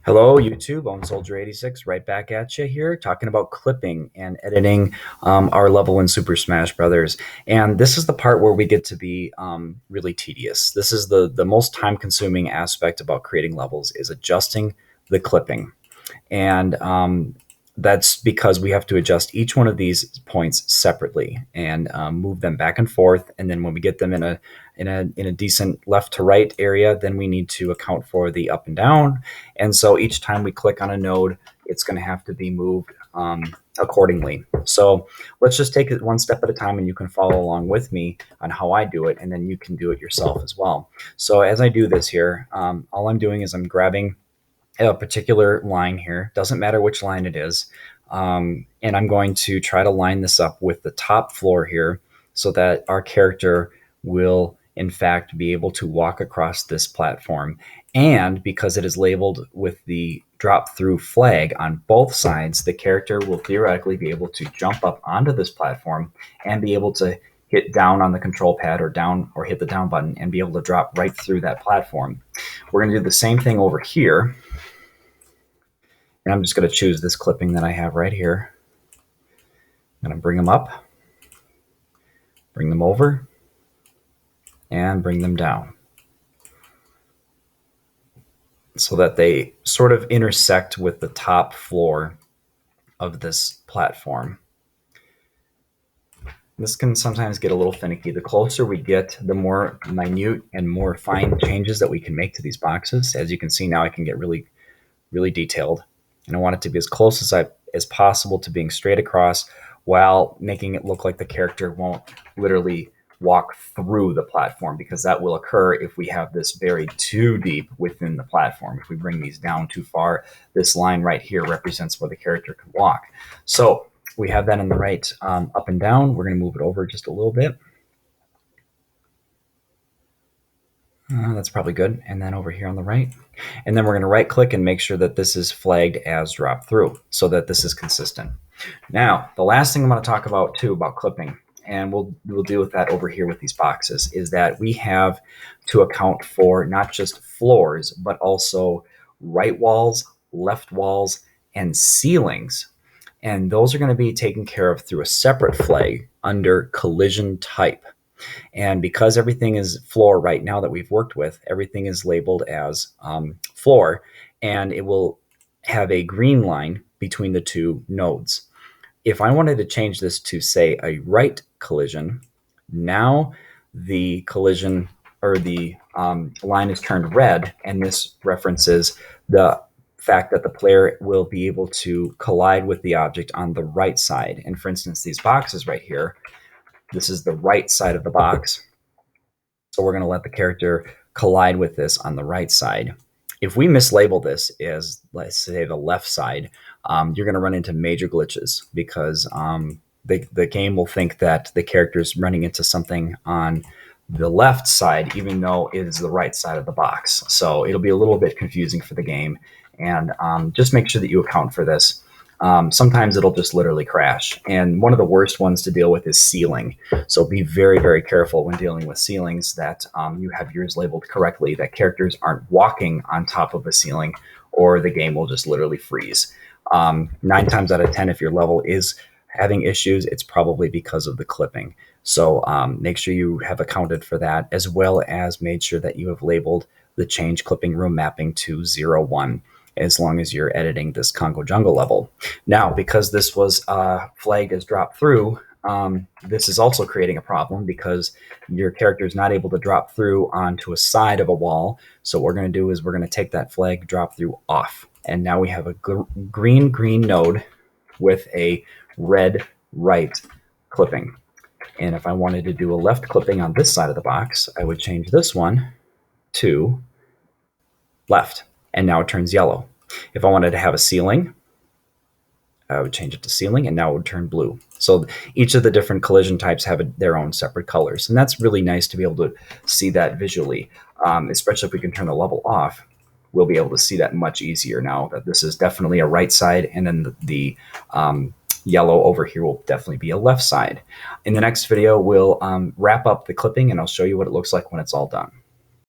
Hello, YouTube. I'm Soldier86, right back at you here, talking about clipping and editing our level in Super Smash Brothers. And this is the part where we get to be really tedious. This is the most time-consuming aspect about creating levels is adjusting the clipping. And that's because we have to adjust each one of these points separately and move them back and forth. And then when we get them in a decent left to right area, then we need to account for the up and down. And so each time we click on a node, it's going to have to be moved accordingly. So let's just take it one step at a time, and you can follow along with me on how I do it, and then you can do it yourself as well. So as I do this here, all I'm doing is I'm grabbing a particular line here. Doesn't matter which line it is. And I'm going to try to line this up with the top floor here so that our character will in fact be able to walk across this platform. And because it is labeled with the drop through flag on both sides, the character will theoretically be able to jump up onto this platform and be able to hit down on the control pad or hit the down button and be able to drop right through that platform. We're going to do the same thing over here. And I'm just going to choose this clipping that I have right here. I'm going to bring them up, bring them over, and bring them down so that they sort of intersect with the top floor of this platform. This can sometimes get a little finicky. The closer we get, the more minute and more fine changes that we can make to these boxes. As you can see now, I can get really, really detailed. And I want it to be as close as possible to being straight across while making it look like the character won't literally walk through the platform, because that will occur if we have this buried too deep within the platform. If we bring these down too far, this line right here represents where the character can walk. So we have that in the right up and down. We're going to move it over just a little bit. That's probably good. And then over here on the right. And then we're going to right click and make sure that this is flagged as drop through so that this is consistent. Now, the last thing I'm going to talk about too about clipping, and we'll deal with that over here with these boxes, is that we have to account for not just floors, but also right walls, left walls, and ceilings. And those are going to be taken care of through a separate flag under collision type. And because everything is floor right now that we've worked with, everything is labeled as floor, and it will have a green line between the two nodes. If I wanted to change this to, say, a right collision, now the collision or the line is turned red, and this references the fact that the player will be able to collide with the object on the right side. And for instance, these boxes right here, this is the right side of the box. So we're going to let the character collide with this on the right side. If we mislabel this as, let's say, the left side, you're going to run into major glitches because the game will think that the character is running into something on the left side, even though it is the right side of the box. So it'll be a little bit confusing for the game. And just make sure that you account for this. Sometimes it'll just literally crash. And one of the worst ones to deal with is ceiling. So be very, very careful when dealing with ceilings that you have yours labeled correctly, that characters aren't walking on top of a ceiling, or the game will just literally freeze. 9 times out of 10, if your level is having issues, it's probably because of the clipping. So make sure you have accounted for that, as well as made sure that you have labeled the change clipping room mapping to 0, 1. As long as you're editing this Congo Jungle level. Now, because this was flagged as drop through, this is also creating a problem because your character is not able to drop through onto a side of a wall. So what we're going to do is we're going to take that flag drop through off. And now we have a green node with a red right clipping. And if I wanted to do a left clipping on this side of the box, I would change this one to left. And now it turns yellow. If I wanted to have a ceiling, I would change it to ceiling, and now it would turn blue. So each of the different collision types have their own separate colors. And that's really nice to be able to see that visually, especially if we can turn the level off. We'll be able to see that much easier now that this is definitely a right side, and then the yellow over here will definitely be a left side. In the next video, we'll wrap up the clipping, and I'll show you what it looks like when it's all done.